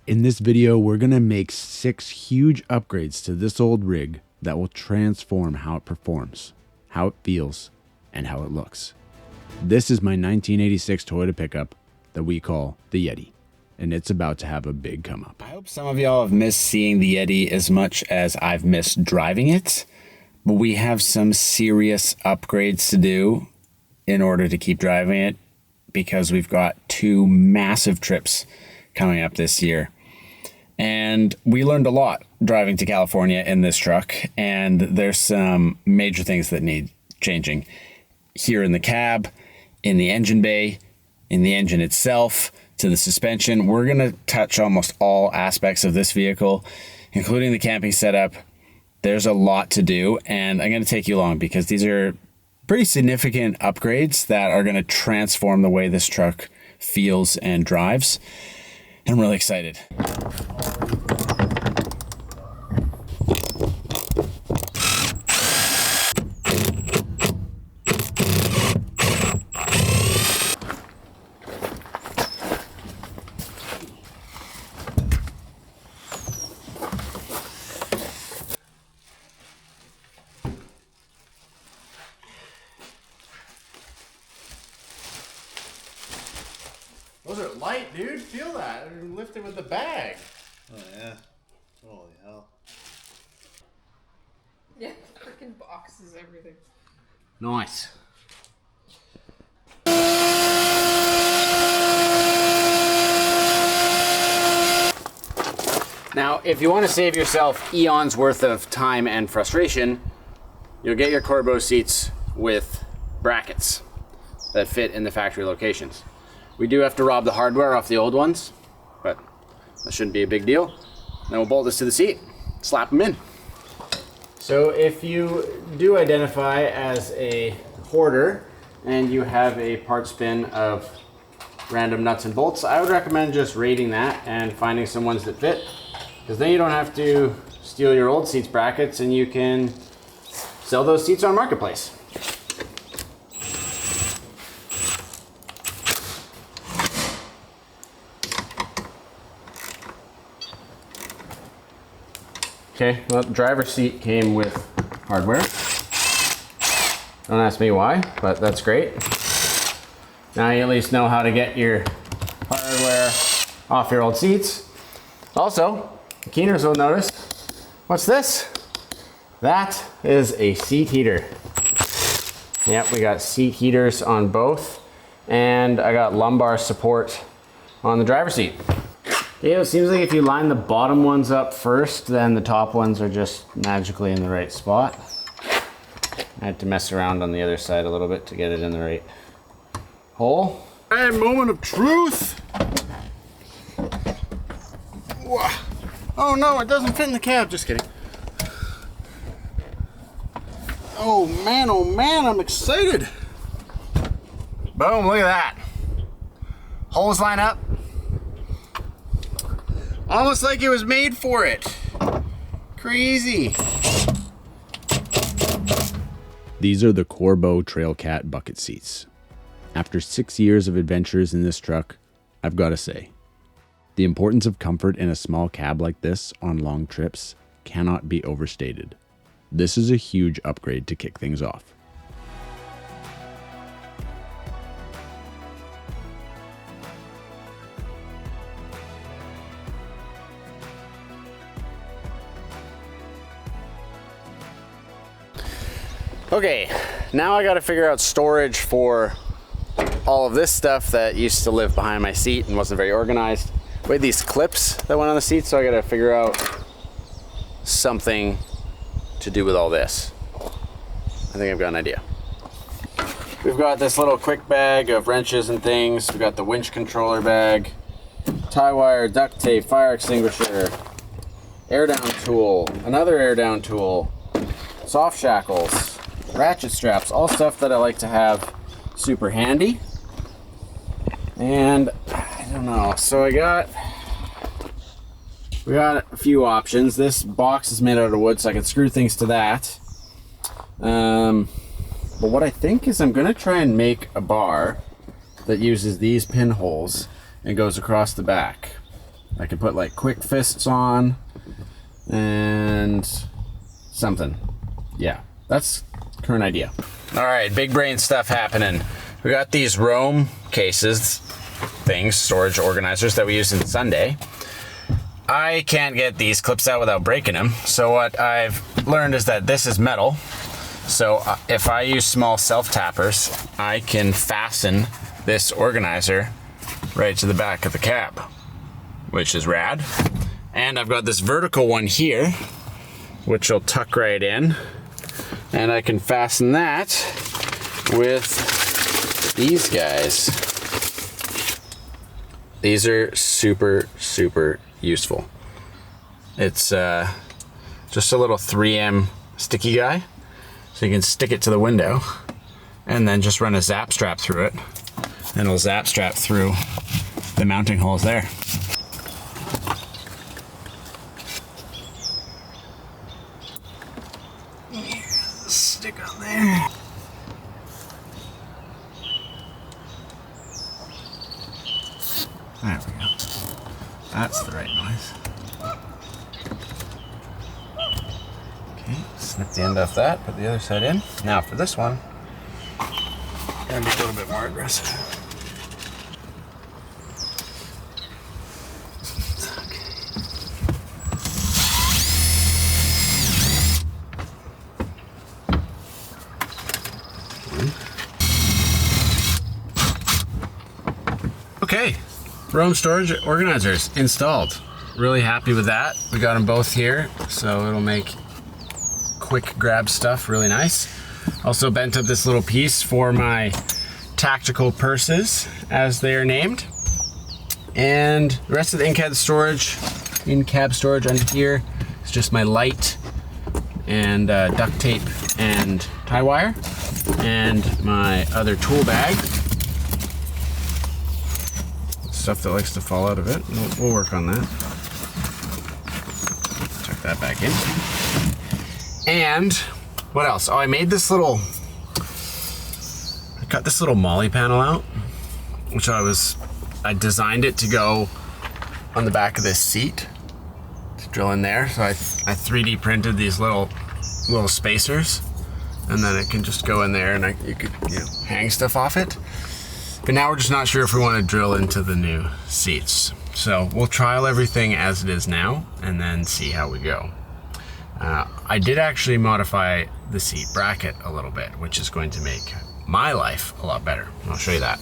In this video, we're gonna make 6 huge upgrades to this old rig that will transform how it performs, how it feels, and how it looks. This is my 1986 Toyota pickup that we call the Yeti, and it's about to have a big come up. I hope some of y'all have missed seeing the Yeti as much as I've missed driving it, but we have some serious upgrades to do in order to keep driving it because we've got 2 massive trips coming up this year. And we learned a lot driving to California in this truck, and there's some major things that need changing here in the cab, in the engine bay, in the engine itself, to the suspension. We're gonna touch almost all aspects of this vehicle, including the camping setup. There's a lot to do, and I'm gonna take you along because these are pretty significant upgrades that are gonna transform the way this truck feels and drives. I'm really excited. Those are light, dude. Feel that. They're lifted with the bag. Oh, yeah. Holy hell. Yeah, freaking boxes, everything. Nice. Now, if you want to save yourself eons worth of time and frustration, you'll get your Corbeau seats with brackets that fit in the factory locations. We do have to rob the hardware off the old ones, but that shouldn't be a big deal. Then we'll bolt this to the seat, slap them in. So if you do identify as a hoarder and you have a parts bin of random nuts and bolts, I would recommend just raiding that and finding some ones that fit, because then you don't have to steal your old seats brackets and you can sell those seats on Marketplace. Okay, well, the driver's seat came with hardware. Don't ask me why, but that's great. Now you at least know how to get your hardware off your old seats. Also, the keeners will notice, what's this? That is a seat heater. Yep, we got seat heaters on both, and I got lumbar support on the driver's seat. Yeah, it seems like if you line the bottom ones up first, then the top ones are just magically in the right spot. I had to mess around on the other side a little bit to get it in the right hole. Hey, moment of truth. Oh no, it doesn't fit in the cab. Just kidding. Oh man, I'm excited. Boom, look at that. Holes line up. Almost like it was made for it. Crazy. These are the Corbeau Trailcat bucket seats. After 6 years of adventures in this truck, I've got to say, the importance of comfort in a small cab like this on long trips cannot be overstated. This is a huge upgrade to kick things off. Okay, now I gotta figure out storage for all of this stuff that used to live behind my seat and wasn't very organized. We had these clips that went on the seat, so I gotta figure out something to do with all this. I think I've got an idea. We've got this little quick bag of wrenches and things. We've got the winch controller bag, tie wire, duct tape, fire extinguisher, air down tool, another air down tool, soft shackles, ratchet straps, all stuff that I like to have super handy. And I don't know, so we got a few options. This box is made out of wood, so I can screw things to that. But what I think is I'm gonna try and make a bar that uses these pinholes and goes across the back. I could put like quick fists on and something. Yeah, that's current idea. All right, big brain stuff happening. We got these Roam cases, storage organizers that we use in Sunday. I can't get these clips out without breaking them. So what I've learned is that this is metal. So if I use small self-tappers, I can fasten this organizer right to the back of the cab, which is rad. And I've got this vertical one here, which will tuck right in. And I can fasten that with these guys. These are super, super useful. It's just a little 3M sticky guy. So you can stick it to the window and then just run a zap strap through it. And it'll zap strap through the mounting holes there. Stick on there. There we go. That's the right noise. Okay, snip the end off that, put the other side in. Now for this one, gotta be a little bit more aggressive. Okay, Roam storage organizers installed. Really happy with that. We got them both here, so it'll make quick grab stuff really nice. Also bent up this little piece for my tactical purses, as they are named. And the rest of the in-cab storage under here is just my light and duct tape and tie wire, and my other tool bag. Stuff that likes to fall out of it. We'll work on that. Tuck that back in. And what else? Oh, I cut this little molly panel out, which I designed it to go on the back of this seat to drill in there. So I 3D printed these little spacers, and then it can just go in there, and you could hang stuff off it. But now we're just not sure if we want to drill into the new seats. So we'll trial everything as it is now and then see how we go. I did actually modify the seat bracket a little bit, which is going to make my life a lot better. I'll show you that.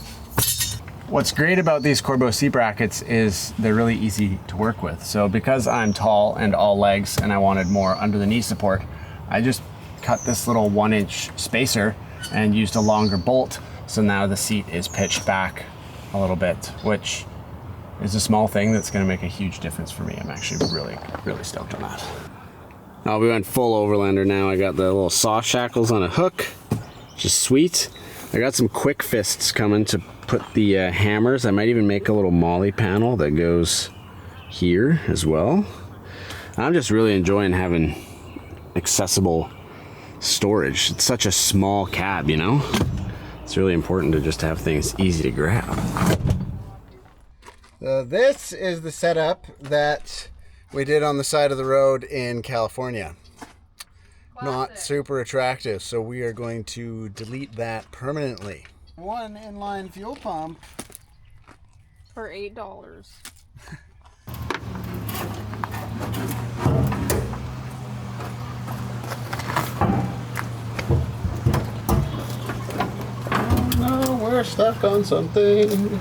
What's great about these Corbeau seat brackets is they're really easy to work with. So because I'm tall and all legs and I wanted more under the knee support, I just cut this little 1-inch spacer and used a longer bolt. So now the seat is pitched back a little bit, which is a small thing that's going to make a huge difference for me. I'm actually really, really stoked on that. Oh, we went full overlander now. I got the little saw shackles on a hook, which is sweet. I got some quick fists coming to put the hammers. I might even make a little molly panel that goes here as well. I'm just really enjoying having accessible storage. It's such a small cab, It's really important to just have things easy to grab. So this is the setup that we did on the side of the road in California. Not super attractive, so we are going to delete that permanently. One inline fuel pump For $8. No, we're stuck on something.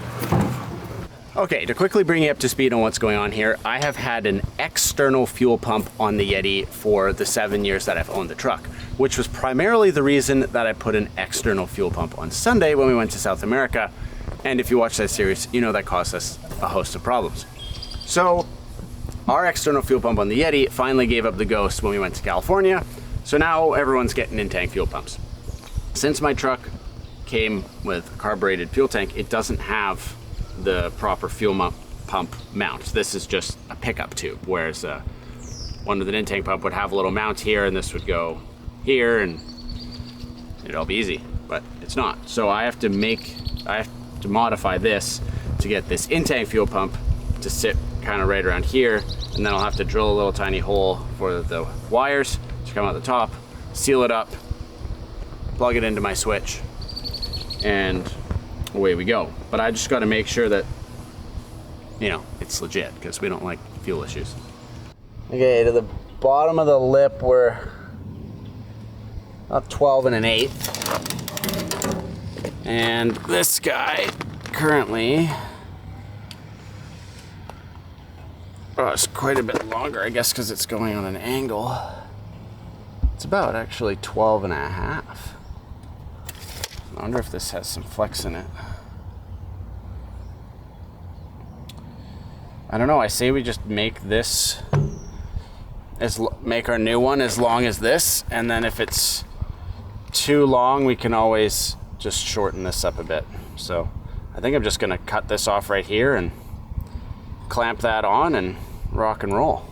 Okay, to quickly bring you up to speed on what's going on here, I have had an external fuel pump on the Yeti for the 7 years that I've owned the truck, which was primarily the reason that I put an external fuel pump on Sunday when we went to South America. And if you watch that series, you know that caused us a host of problems. So our external fuel pump on the Yeti finally gave up the ghost when we went to California. So now everyone's getting in-tank fuel pumps. Since my truck came with a carbureted fuel tank, it doesn't have the proper fuel pump mount. This is just a pickup tube, whereas one with an in-tank pump would have a little mount here, and this would go here, and it'd all be easy, but it's not. So I have to modify this to get this in-tank fuel pump to sit kind of right around here, and then I'll have to drill a little tiny hole for the wires to come out the top, seal it up, plug it into my switch, and away we go. But I just got to make sure that, you know, it's legit, because we don't like fuel issues. Okay, to the bottom of the lip, we're about 12 1/8. And this guy currently, oh, it's quite a bit longer, I guess, because it's going on an angle. It's about actually 12 1/2. I wonder if this has some flex in it. I don't know, I say we just make this, make our new one as long as this, and then if it's too long, we can always just shorten this up a bit. So I think I'm just gonna cut this off right here and clamp that on and rock and roll.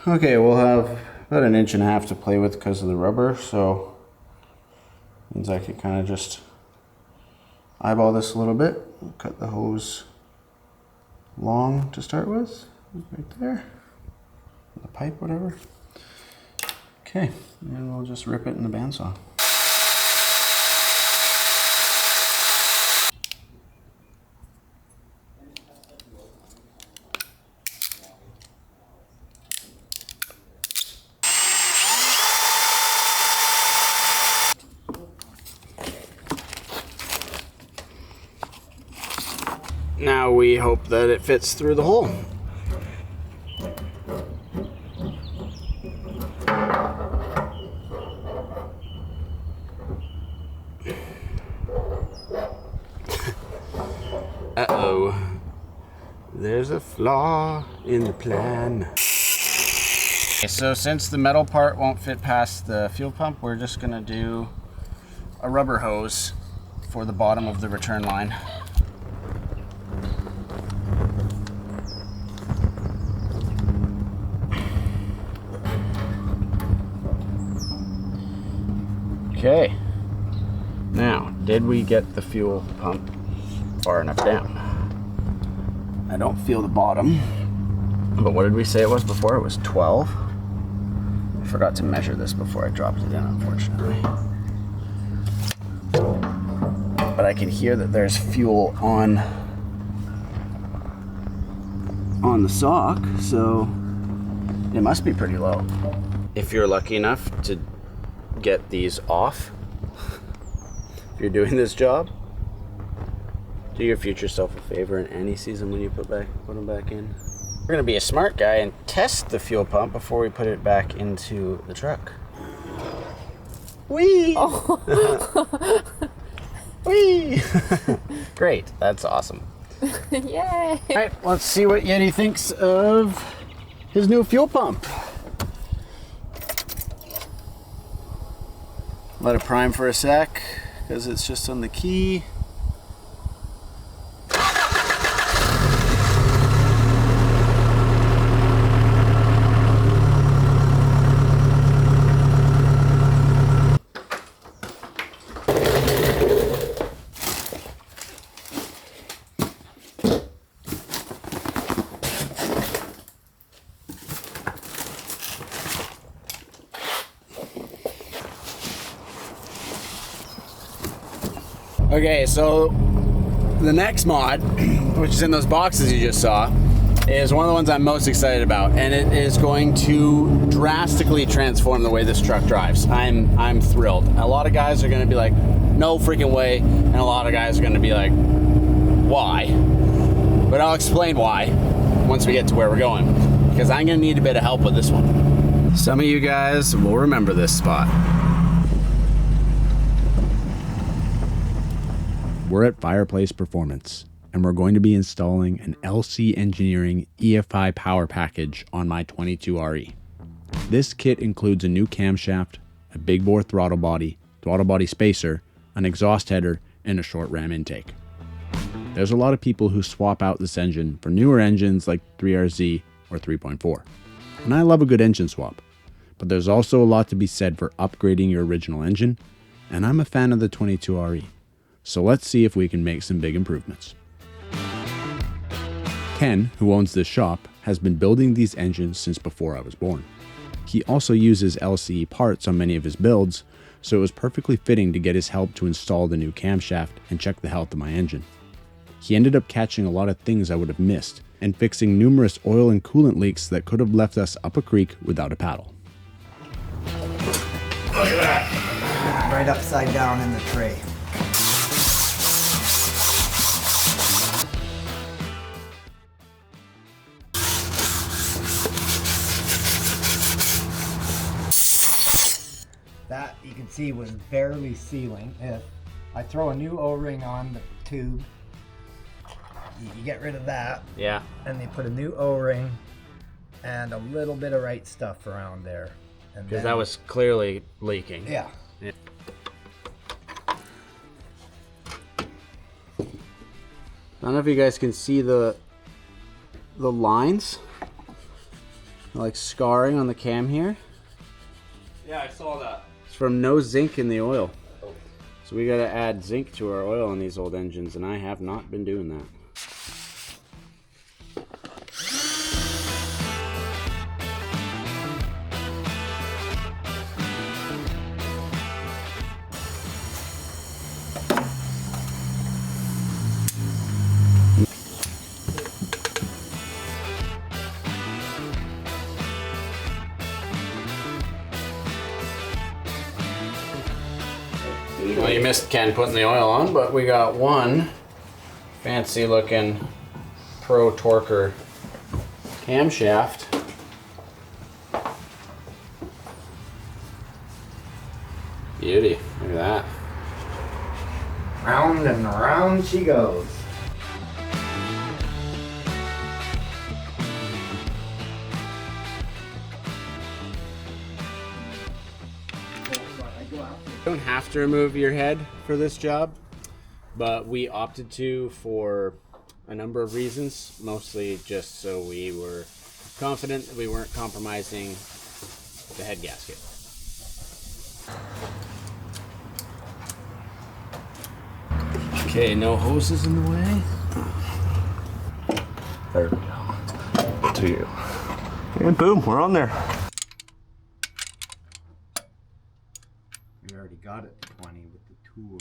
Okay, we'll have about 1.5 inches to play with because of the rubber, so means I can kind of just eyeball this a little bit. Cut the hose long to start with, right there, the pipe, whatever. Okay, and we'll just rip it in the bandsaw. Now we hope that it fits through the hole. Uh-oh. There's a flaw in the plan. Okay, so since the metal part won't fit past the fuel pump, we're just gonna do a rubber hose for the bottom of the return line. Okay, now, did we get the fuel pump far enough down? I don't feel the bottom, but what did we say it was before? It was 12. I forgot to measure this before I dropped it in, unfortunately. But I can hear that there's fuel on the sock, so it must be pretty low. If you're lucky enough to get these off, if you're doing this job, do your future self a favor in any season when you put them back in. We're gonna be a smart guy and test the fuel pump before we put it back into the truck. Whee! Oh. Whee! Great, that's awesome. Yay! All right, let's see what Yeti thinks of his new fuel pump. Let it prime for a sec, because it's just on the key. Okay, so the next mod, which is in those boxes you just saw, is one of the ones I'm most excited about, and it is going to drastically transform the way this truck drives. I'm thrilled. A lot of guys are going to be like, no freaking way, and a lot of guys are going to be like, why? But I'll explain why once we get to where we're going, because I'm going to need a bit of help with this one. Some of you guys will remember this spot. We're at Fireplace Performance, and we're going to be installing an LC Engineering EFI power package on my 22RE. This kit includes a new camshaft, a big bore throttle body spacer, an exhaust header, and a short ram intake. There's a lot of people who swap out this engine for newer engines like 3RZ or 3.4, and I love a good engine swap, but there's also a lot to be said for upgrading your original engine, and I'm a fan of the 22RE. So let's see if we can make some big improvements. Ken, who owns this shop, has has been building these engines since before I was born. He also uses LCE parts on many of his builds, so it was perfectly fitting to get his help to install the new camshaft and check the health of my engine. He ended up catching a lot of things I would have missed and fixing numerous oil and coolant leaks that could have left us up a creek without a paddle. Look at that. Right upside down in the tray. That you can see was barely sealing. If I throw a new O-ring on the tube, you get rid of that. Yeah. And they put a new O-ring and a little bit of right stuff around there. Because that was clearly leaking. Yeah. Yeah. I don't know if you guys can see the lines, like scarring on the cam here. Yeah, I saw that. It's from no zinc in the oil. So we gotta add zinc to our oil on these old engines, and I have not been doing that. Well, you missed Ken putting the oil on, but we got one fancy looking Pro Torquer camshaft. Beauty, look at that. Round and round she goes. You don't have to remove your head for this job, but we opted to for a number of reasons, mostly just so we were confident that we weren't compromising the head gasket. Okay, no hoses in the way. There we go. To you. And boom, we're on there. We already got it to 20 with the tool.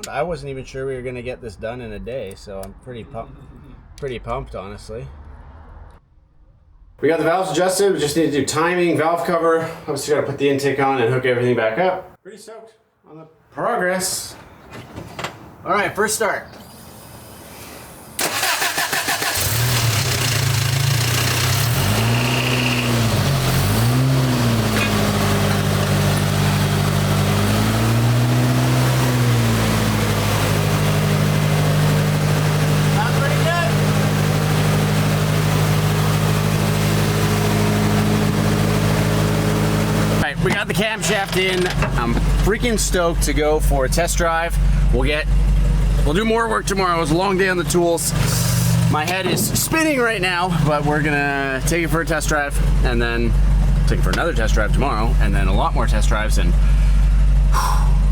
I wasn't even sure we were gonna get this done in a day, so I'm pretty pumped, honestly. We got the valves adjusted. We just need to do timing, valve cover. Obviously, gotta put the intake on and hook everything back up. Pretty stoked on the progress. All right, first start. We got the camshaft in. I'm freaking stoked to go for a test drive. We'll do more work tomorrow. It was a long day on the tools. My head is spinning right now, but we're gonna take it for a test drive and then take it for another test drive tomorrow and then a lot more test drives, and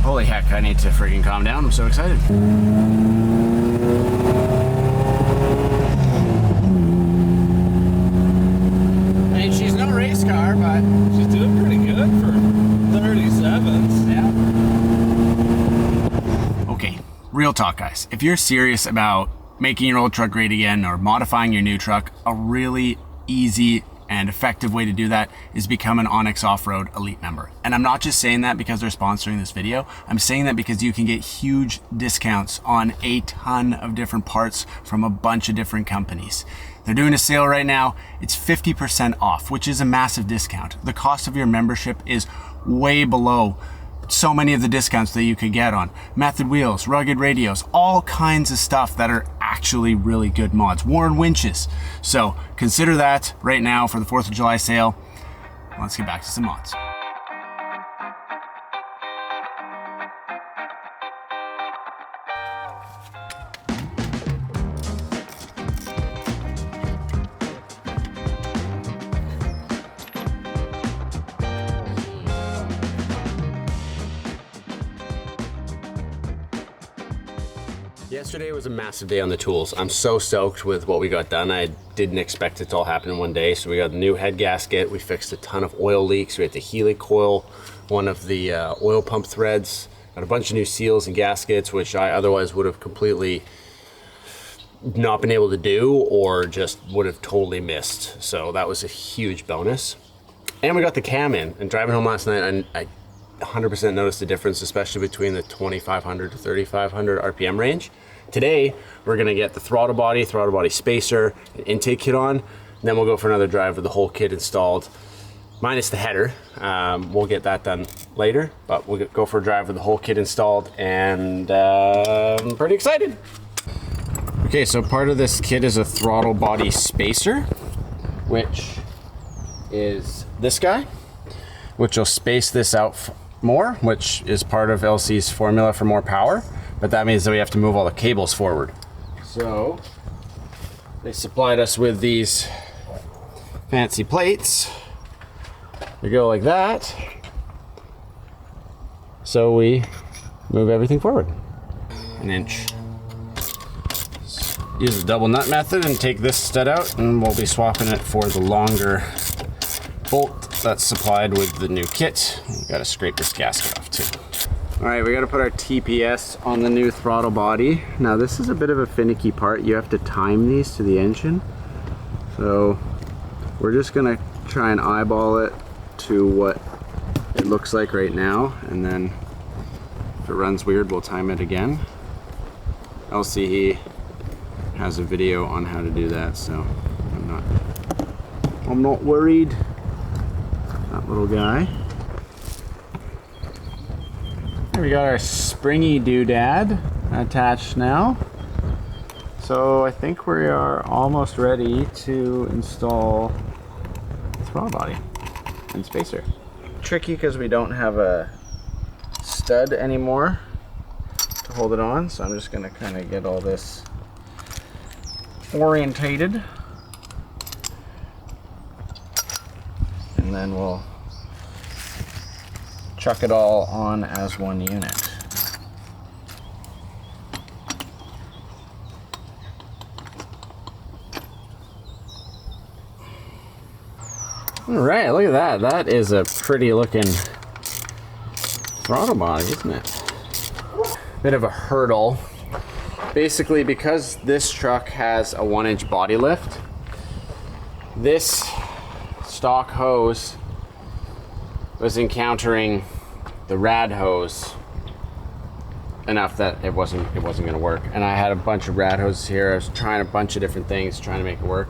holy heck, I need to freaking calm down. I'm so excited. I mean, she's no race car, but She's doing pretty good for 37s. yeah. Okay, real talk, guys. If you're serious about making your old truck great again or modifying your new truck, a really easy and effective way to do that is become an Onyx Off-Road Elite member. And I'm not just saying that because they're sponsoring this video. I'm saying that because you can get huge discounts on a ton of different parts from a bunch of different companies. They're doing a sale right now. It's 50% off, which is a massive discount. The cost of your membership is way below so many of the discounts that you could get on Method wheels, rugged radios, all kinds of stuff that are actually really good mods. Warren winches. So consider that right now for the 4th of July sale. Let's get back to some mods. Yesterday was a massive day on the tools. I'm so stoked with what we got done. I didn't expect it to all happen in one day. So we got the new head gasket. We fixed a ton of oil leaks. We had to helicoil one of the oil pump threads. Got a bunch of new seals and gaskets, which I otherwise would have completely not been able to do or just would have totally missed. So that was a huge bonus. And we got the cam in. And driving home last night, I 100% noticed the difference, especially between the 2,500 to 3,500 RPM range. Today, we're gonna get the throttle body spacer, an intake kit on, and then we'll go for another drive with the whole kit installed, minus the header. We'll get that done later, but we'll go for a drive with the whole kit installed, and I'm pretty excited. Okay, so part of this kit is a throttle body spacer, which is this guy, which will space this out more, which is part of LC's formula for more power. But that means that we have to move all the cables forward. So they supplied us with these fancy plates. They go like that. So we move everything forward. An inch. Use the double nut method and take this stud out, and we'll be swapping it for the longer bolt that's supplied with the new kit. We've got to scrape this gasket off too. All right, we got to put our TPS on the new throttle body. Now this is a bit of a finicky part. You have to time these to the engine. So we're just gonna try and eyeball it to what it looks like right now. And then if it runs weird, we'll time it again. LC has a video on how to do that, so I'm not worried. That little guy. Here we got our springy doodad attached now. So I think we are almost ready to install the throttle body and spacer. Tricky because we don't have a stud anymore to hold it on, so I'm just gonna kind of get all this orientated, and then we'll chuck it all on as one unit. All right, look at that. That is a pretty looking throttle body, isn't it? Bit of a hurdle. Basically, because this truck has a 1-inch body lift, this stock hose was encountering the rad hose enough that it wasn't going to work. And I had a bunch of rad hoses here. I was trying a bunch of different things, trying to make it work,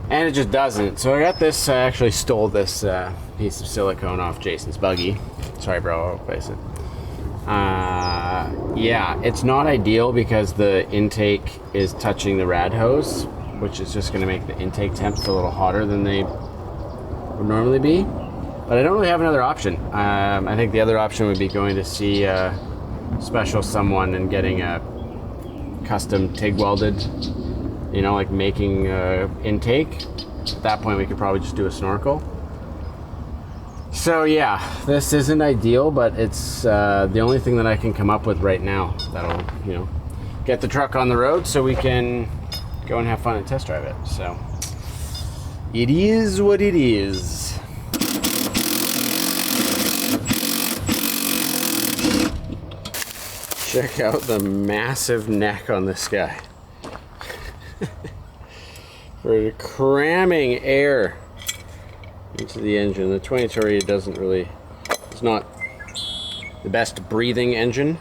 and it just doesn't. So I got this. I actually stole this piece of silicone off Jason's buggy. Sorry, bro. I'll replace it. Yeah, it's not ideal because the intake is touching the rad hose, which is just going to make the intake temps a little hotter than they would normally be. But I don't really have another option. I think the other option would be going to see a special someone and getting a custom TIG welded, you know, like making intake. At that point, we could probably just do a snorkel. So yeah, this isn't ideal, but it's the only thing that I can come up with right now that'll, you know, get the truck on the road so we can go and have fun and test drive it. So it is what it is. Check out the massive neck on this guy. For cramming air into the engine. The 2030 it's not the best breathing engine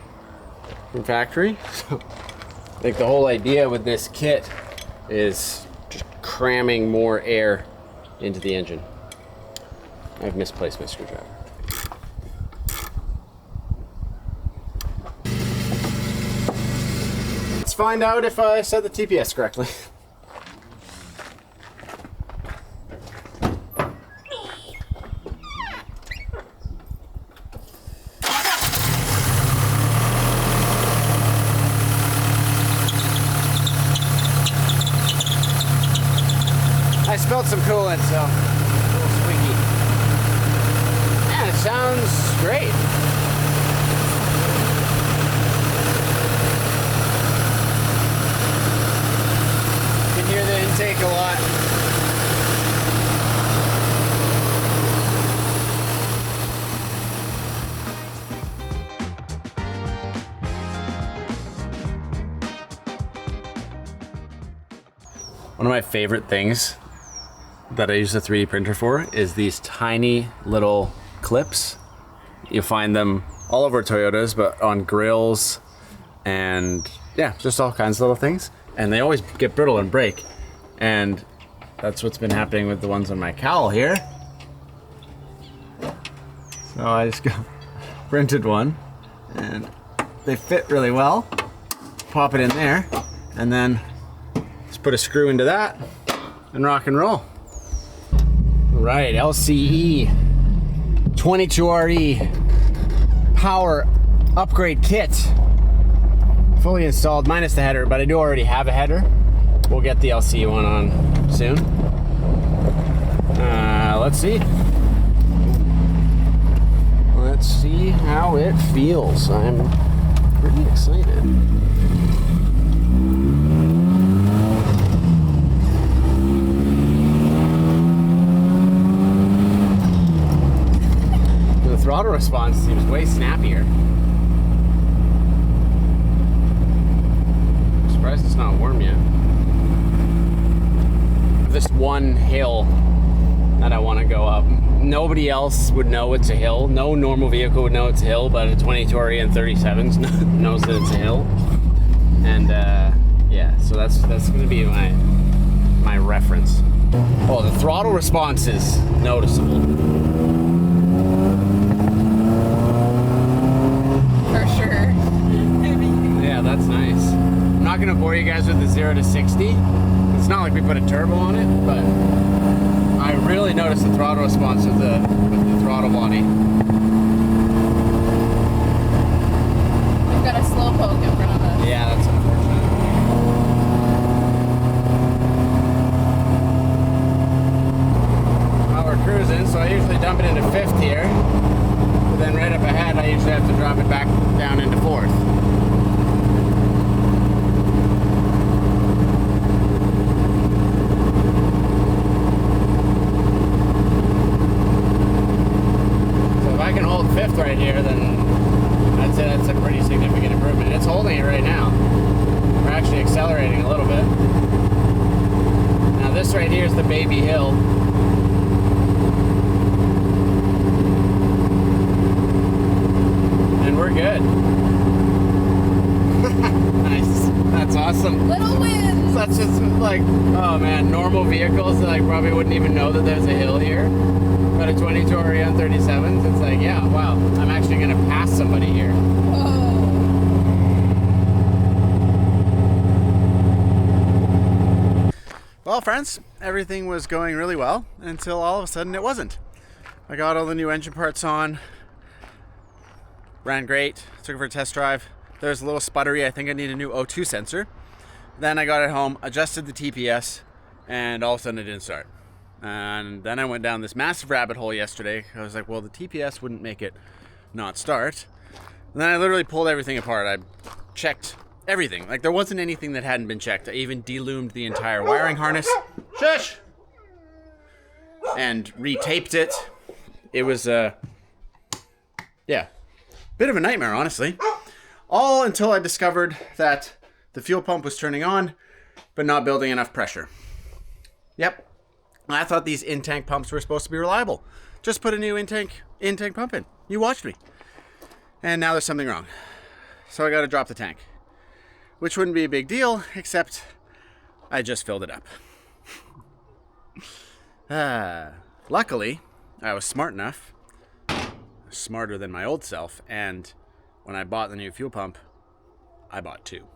from factory. So I think the whole idea with this kit is just cramming more air into the engine. I've misplaced my screwdriver. Let's find out if I set the TPS correctly. I spilled some coolant, so a little squeaky. Yeah, it sounds great. One of my favorite things that I use the 3D printer for is these tiny little clips. You find them all over Toyotas, but on grills and yeah, just all kinds of little things. And they always get brittle and break. And that's what's been happening with the ones on my cowl here. So I just printed one and they fit really well. Pop it in there and then just put a screw into that and rock and roll. Right, LCE 22RE power upgrade kit. Fully installed, minus the header, but I do already have a header. We'll get the LCE one on soon. Let's see. Let's see how it feels. I'm pretty excited. The throttle response seems way snappier. I'm surprised it's not warm yet. This one hill that I want to go up. Nobody else would know it's a hill. No normal vehicle would know it's a hill, but a 22RE and 37s knows that it's a hill. And yeah, so that's going to be my reference. Oh, the throttle response is noticeable. For sure. Yeah, that's nice. I'm not going to bore you guys with the 0 to 60. It's not like we put a turbo on it, but I really noticed the throttle response with the throttle body. We've got a slow poke in front of us. Yeah, that's unfortunate. Well, we're cruising, so I usually dump it into 5th here. But then right up ahead, I usually have to drop it back down into 4th. Right here, then I'd say that's a pretty significant improvement. It's holding it right now. We're actually accelerating a little bit. Now this right here is the baby hill. And we're good. Nice. That's awesome. Little wins! That's just like, oh man, normal vehicles that like probably wouldn't even know that there's a hill here. But a 22RE on 37s, it's like, yeah, wow, I'm actually gonna pass somebody here. Whoa. Well, friends, everything was going really well until all of a sudden it wasn't. I got all the new engine parts on, ran great, took it for a test drive. There was a little sputtery, I think I need a new O2 sensor. Then I got it home, adjusted the TPS, and all of a sudden it didn't start. And then I went down this massive rabbit hole yesterday. I was like, well, the TPS wouldn't make it not start. And then I literally pulled everything apart. I checked everything. Like, there wasn't anything that hadn't been checked. I even deloomed the entire wiring harness. Shush! And retaped it. It was, yeah, bit of a nightmare, honestly. All until I discovered that the fuel pump was turning on, but not building enough pressure. Yep. I thought these in-tank pumps were supposed to be reliable. Just put a new in-tank pump in. You watched me. And now there's something wrong. So I got to drop the tank. Which wouldn't be a big deal, except I just filled it up. Luckily, I was smart enough, smarter than my old self, and when I bought the new fuel pump, I bought 2.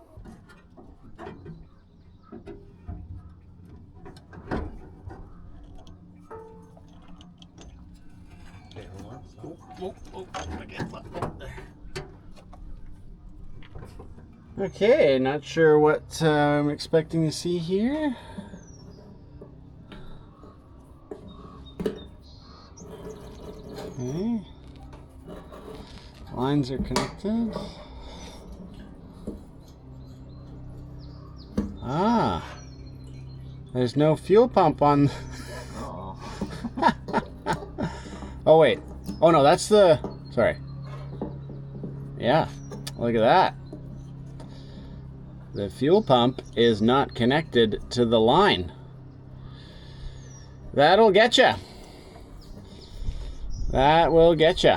Okay, not sure what I'm expecting to see here. Okay. Lines are connected. Ah, there's no fuel pump on. Oh wait. Oh no, that's the. Sorry. Yeah, look at that. The fuel pump is not connected to the line. That'll get you. That will get you.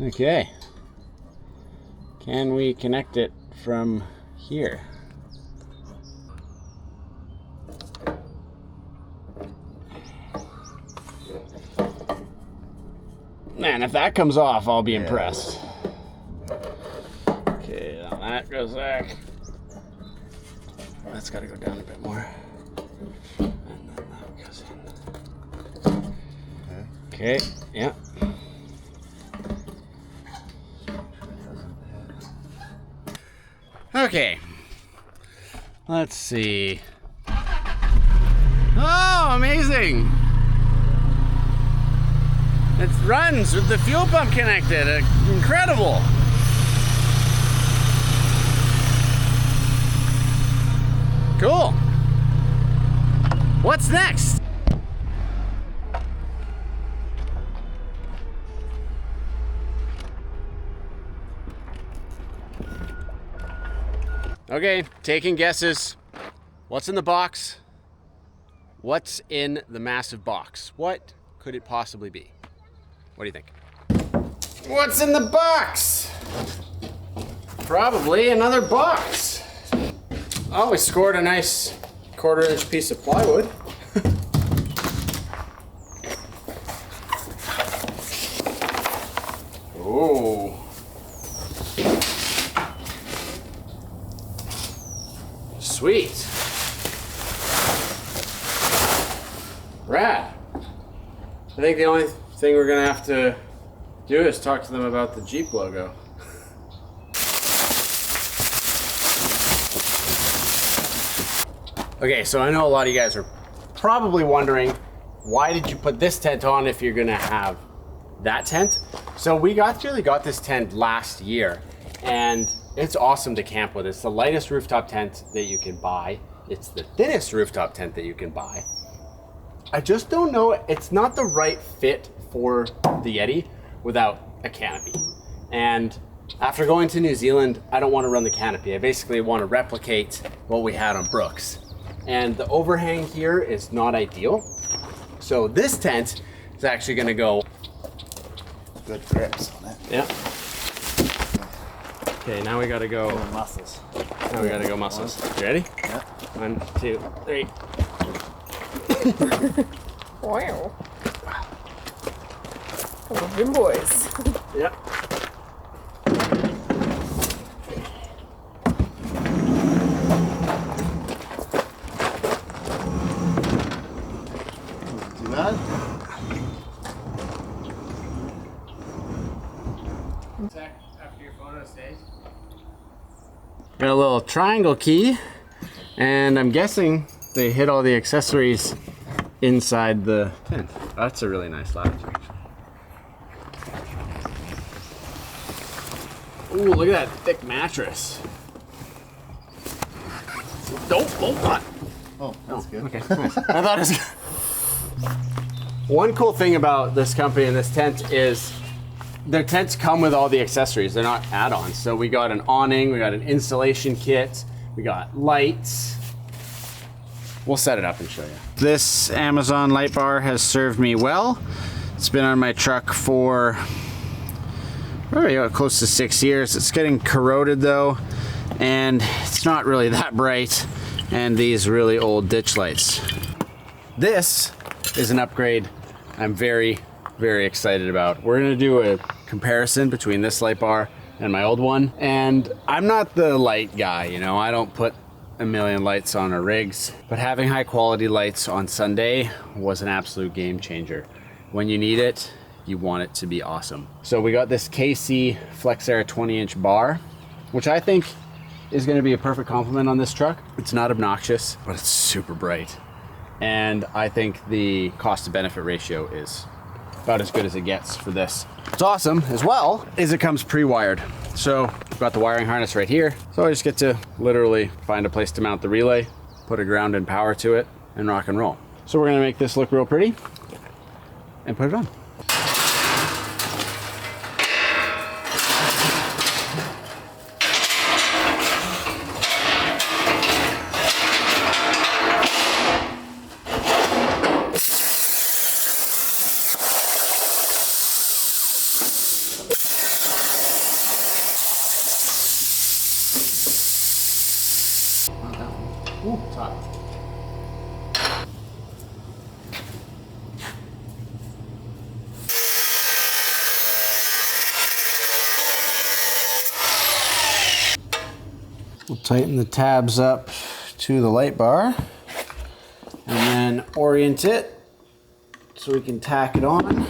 Okay. Can we connect it from here? Man, if that comes off, I'll be impressed. Okay, now that goes back. That's got to go down a bit more. And then that goes in. Okay, yeah. Okay. Let's see. Oh, amazing! It runs with the fuel pump connected. Incredible! Cool. What's next? Okay, taking guesses. What's in the box? What's in the massive box? What could it possibly be? What do you think? What's in the box? Probably another box. Oh, we scored a nice 1/4-inch piece of plywood. Oh. Sweet. Rad. I think the only thing we're gonna have to do is talk to them about the Jeep logo. Okay, so I know a lot of you guys are probably wondering, why did you put this tent on if you're gonna have that tent? So we actually got this tent last year, and it's awesome to camp with. It's the lightest rooftop tent that you can buy. It's the thinnest rooftop tent that you can buy. I just don't know, it's not the right fit for the Yeti without a canopy. And after going to New Zealand, I don't want to run the canopy. I basically want to replicate what we had on Brooks. And the overhang here is not ideal. So this tent is actually going to go Good grips on it. Yeah. Okay, now we gotta go. Muscles. Now we gotta go muscles. You ready? Yeah. 1, 2, 3. Wow. Couple of good boys. Yep. Too bad? After your photo stage. Got a little triangle key, and I'm guessing they hid all the accessories inside the tent. That's a really nice latch, actually. Ooh, look at that thick mattress. Don't, what? Oh, that's good. Okay, nice. I thought it was. One cool thing about this company and this tent is their tents come with all the accessories. They're not add-ons. So we got an awning, we got an installation kit, we got lights. We'll set it up and show you. This Amazon light bar has served me well. It's been on my truck for close to 6 years. It's getting corroded though, and it's not really that bright. And these really old ditch lights. This is an upgrade I'm very, very excited about. We're gonna do a comparison between this light bar and my old one. And I'm not the light guy, you know, I don't put a million lights on our rigs, but having high quality lights on Sunday was an absolute game changer. When you need it, you want it to be awesome. So we got this KC FlexAir 20-inch bar, which I think is gonna be a perfect complement on this truck. It's not obnoxious, but it's super bright. And I think the cost to benefit ratio is about as good as it gets for this. What's awesome as well is it comes pre-wired. So we've got the wiring harness right here. So I just get to literally find a place to mount the relay, put a ground and power to it, and rock and roll. So we're gonna make this look real pretty and put it on. We'll tighten the tabs up to the light bar and then orient it so we can tack it on.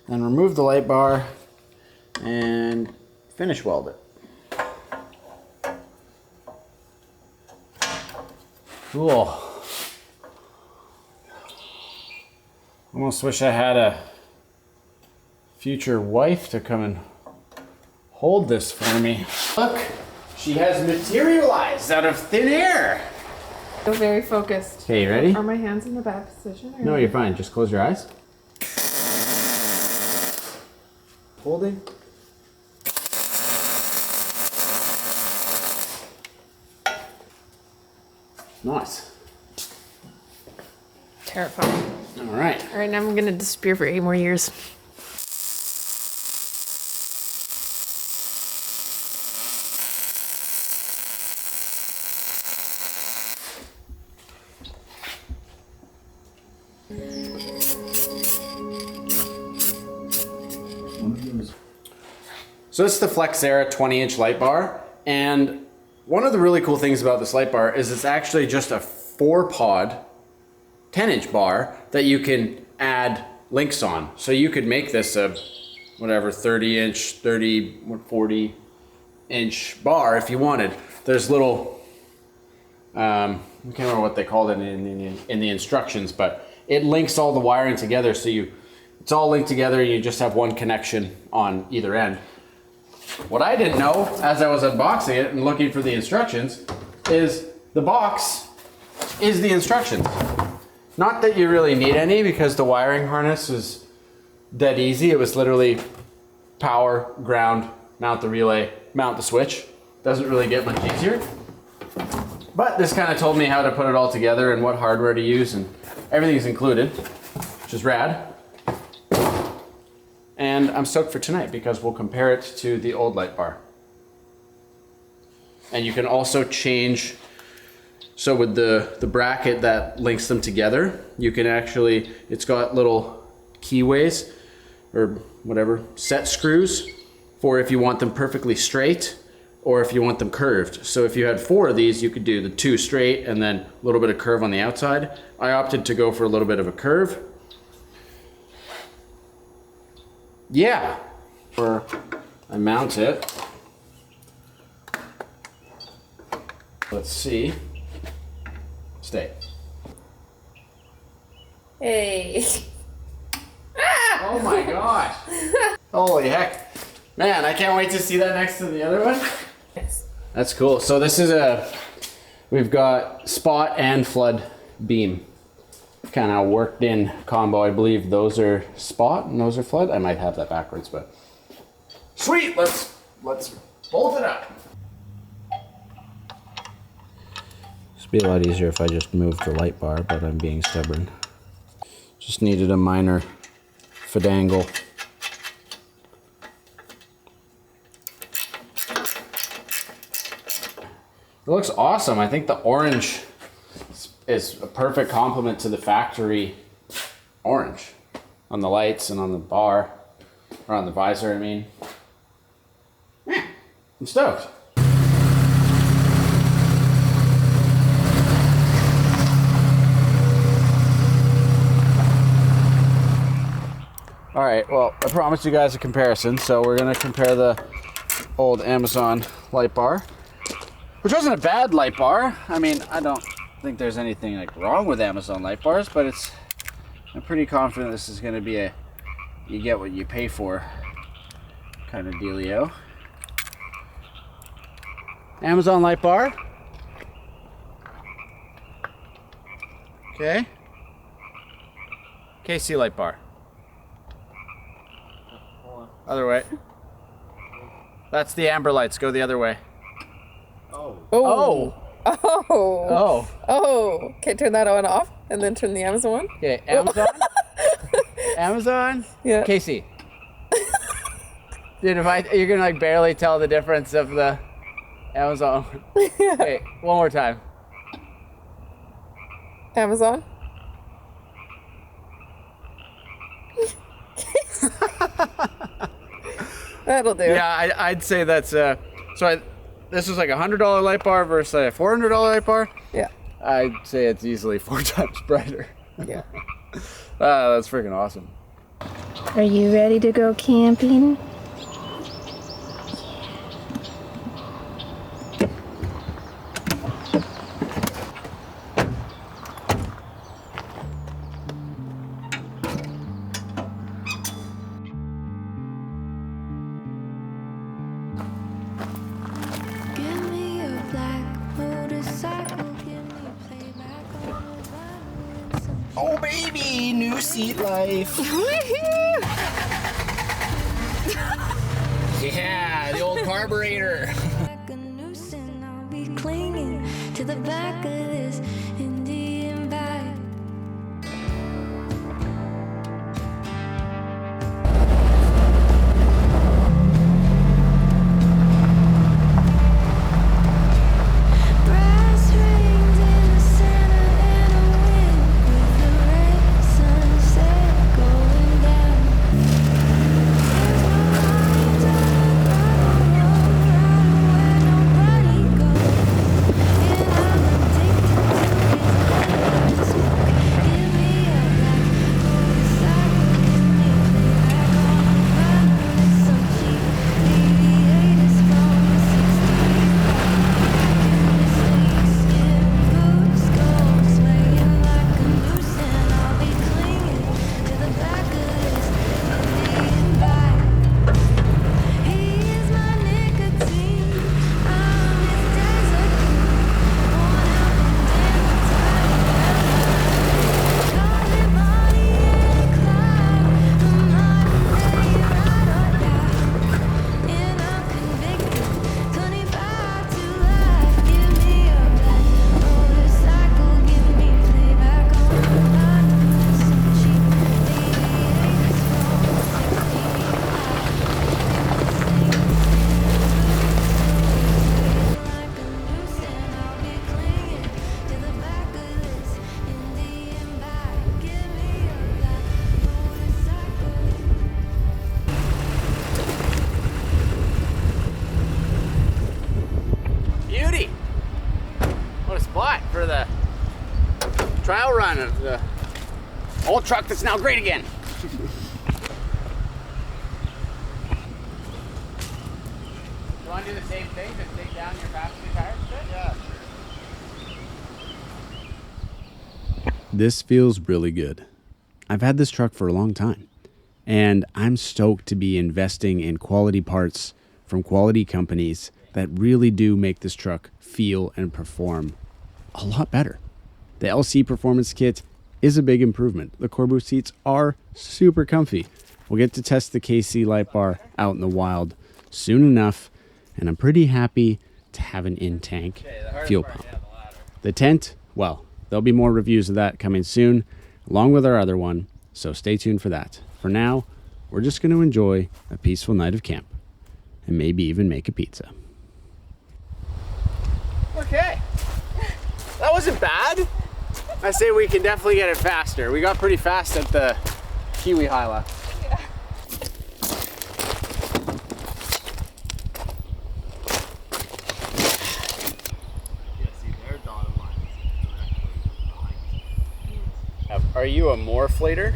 Then remove the light bar and finish weld it. Cool. Almost wish I had a future wife to come and hold this for me. Look, she has materialized out of thin air. Feel very focused. Okay, you ready? Are my hands in the bad position? Or No, you're fine. Just close your eyes. Holding. Nice. Terrifying. All right. All right, now I'm gonna disappear for 8 more years. So it's the Flexera 20-inch light bar, and one of the really cool things about this light bar is it's actually just a 4-pod 10-inch bar that you can add links on. So you could make this a whatever 30-inch, 40-inch bar if you wanted. There's little, I can't remember what they called it in the instructions, but it links all the wiring together, so it's all linked together and you just have one connection on either end. What I didn't know as I was unboxing it and looking for the instructions is the box is the instructions. Not that you really need any because the wiring harness is dead easy. It was literally power, ground, mount the relay, mount the switch. Doesn't really get much easier. But this kind of told me how to put it all together and what hardware to use, and everything's included, which is rad. And I'm stoked for tonight because we'll compare it to the old light bar. And you can also change, so with the bracket that links them together, you can actually, it's got little keyways or whatever, set screws for if you want them perfectly straight or if you want them curved. So if you had 4 of these, you could do the 2 straight and then a little bit of curve on the outside. I opted to go for a little bit of a curve. Yeah, or I mount it. Let's see. Stay. Hey. Oh my gosh. Holy heck. Man, I can't wait to see that next to the other one. That's cool. So this is we've got spot and flood beam. Kind of worked in combo. I believe those are spot and those are flood. I might have that backwards, but sweet. Let's bolt it up. It'd be a lot easier if I just moved the light bar, but I'm being stubborn. Just needed a minor finagle. It looks awesome. I think the orange is a perfect complement to the factory orange on the lights and on the bar, or on the visor, I mean. Yeah, I'm stoked. All right, well, I promised you guys a comparison, so we're gonna compare the old Amazon light bar, which wasn't a bad light bar. I mean, I don't think there's anything like wrong with Amazon light bars, but I'm pretty confident this is gonna be a you get what you pay for kind of dealio. Amazon light bar. Okay. KC light bar. Other way. That's the amber lights. Go the other way. Oh. Oh. Oh. Oh. Oh. Okay, turn that on off and then turn the Amazon one. Okay, Amazon. Amazon. Yeah. Casey. Dude, you're gonna like barely tell the difference of the Amazon. Yeah. Okay, one more time. Amazon. That'll do. Yeah, I'd say that's so this is like $100 light bar versus a $400 light bar. Yeah. I'd say it's easily 4 times brighter. Yeah. That's freaking awesome. Are you ready to go camping? Give me a black motorcycle, give me playback on a vinyl and some Oh baby, new seat life. Yeah, the old carburetor. like a noose and I'll be clinging to the back of this Indian bike. Brass rings in the center and a wind with the red sunset going down. There's no lines on the road, where nobody goes. And I'm addicted to his smoke. Give me a black motorcycle, give me playback on the vinyl and some cheap aviators from the 60s. Beauty! What a spot for the trial run of the old truck that's now great again. You want to do the same thing? Just take down your passenger tires? Yeah. This feels really good. I've had this truck for a long time, and I'm stoked to be investing in quality parts from quality companies that really do make this truck feel and perform a lot better. The LC Performance Kit is a big improvement. The Corbeau seats are super comfy. We'll get to test the KC Light Bar out in the wild soon enough, and I'm pretty happy to have an in-tank fuel pump. The tent, well, there'll be more reviews of that coming soon, along with our other one, so stay tuned for that. For now, we're just going to enjoy a peaceful night of camp, and maybe even make a pizza. Okay. That wasn't bad. I say we can definitely get it faster. We got pretty fast at the Kiwi Hyla. Are you a Morflater?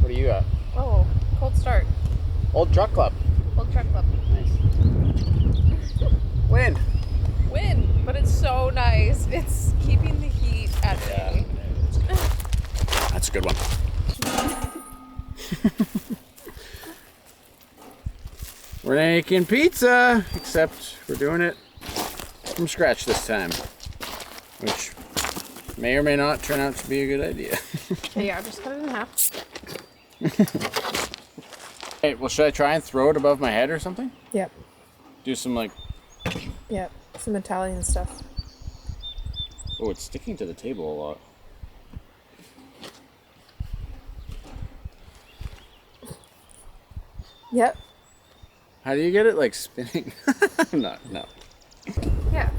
What are you at? Oh, cold start. Old Truck Club. Old truck club. Wind. Wind, but it's so nice. It's keeping the heat at bay. That's a good one. We're making pizza, except we're doing it from scratch this time, which may or may not turn out to be a good idea. Okay, yeah, just cut it in half. Hey, well, should I try and throw it above my head or something? Yep. Do some like, Yep. Some Italian stuff. oh, it's sticking to the table a lot. Yep. How do you get it like spinning? No. Yeah.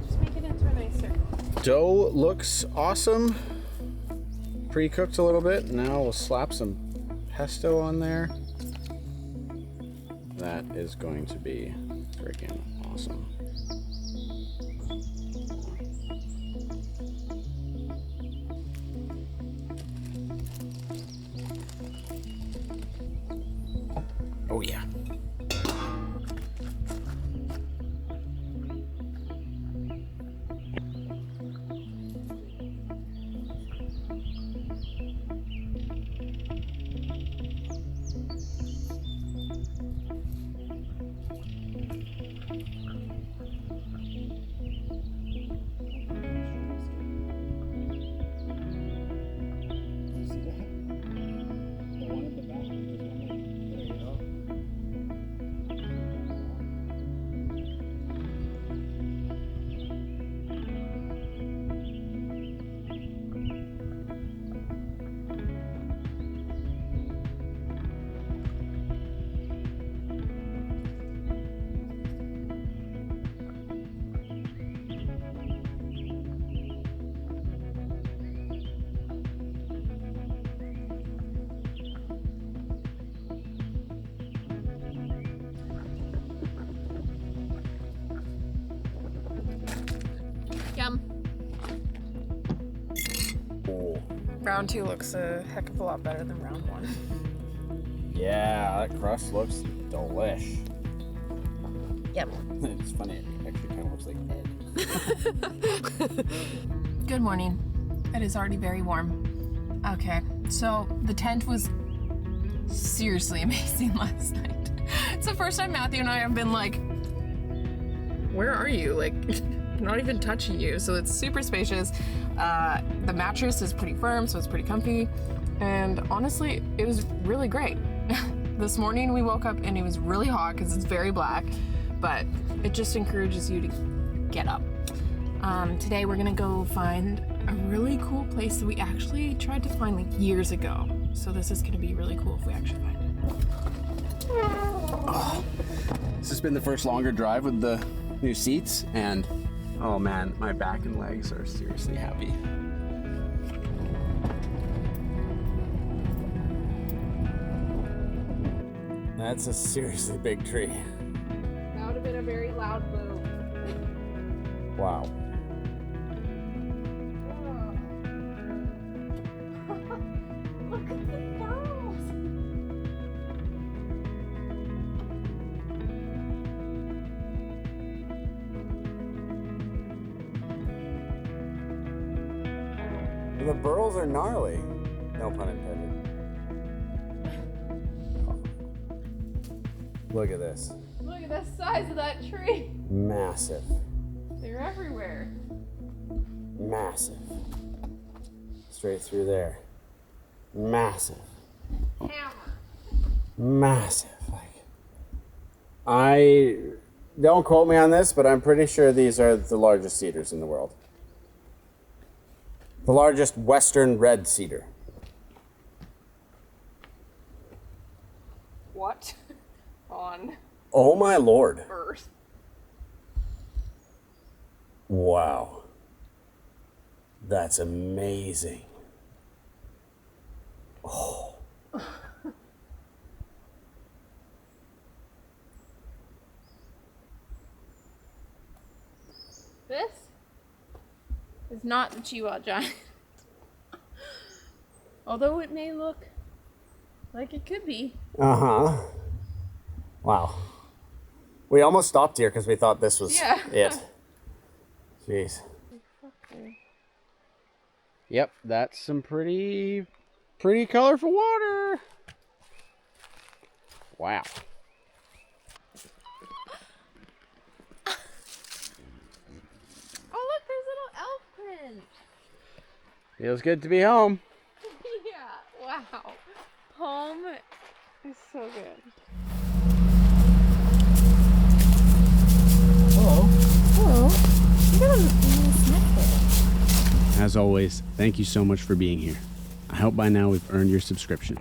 Just make it into a nice circle. Dough looks awesome. Pre-cooked a little bit. Now we'll slap some pesto on there. That is going to be freaking awesome. Oh yeah. Yum. Round 2 looks a heck of a lot better than round 1. Yeah, that crust looks delish. Yep. It's funny, it actually kind of looks like egg. Good morning. It is already very warm. Okay, so the tent was seriously amazing last night. It's the first time Matthew and I have been like, where are you? Like, not even touching you. So it's super spacious. The mattress is pretty firm, so it's pretty comfy. And honestly, it was really great. This morning we woke up and it was really hot because it's very black, but it just encourages you to get up. Today we're gonna go find a really cool place that we actually tried to find like years ago. So this is gonna be really cool if we actually find it. Oh, this has been the first longer drive with the new seats, and oh man, my back and legs are seriously happy. That's a seriously big tree. That would have been a very loud boom. Wow. Look at the pearls. The burls are gnarly. No pun intended. Look at this. Look at the size of that tree. Massive. They're everywhere. Massive. Straight through there. Massive. Hammer. Massive. I don't quote me on this, but I'm pretty sure these are the largest cedars in the world. The largest western red cedar. What on Oh my lord. earth? Wow. That's amazing. Oh. This is not the Chihuahua giant. Although it may look like it could be. Uh-huh. Wow. We almost stopped here because we thought this was Yeah. it. Jeez. Yep, that's some pretty colorful water. Wow. Oh look, there's little elf prints. Feels good to be home. Yeah, wow. Home is so good. Hello. You got a nice neck there. As always, thank you so much for being here. I hope by now we've earned your subscription.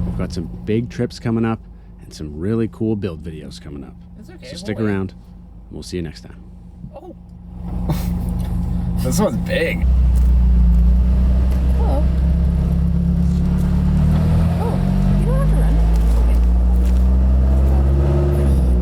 We've got some big trips coming up and some really cool build videos coming up. It's okay. So stick around. We'll see you next time. This one's big.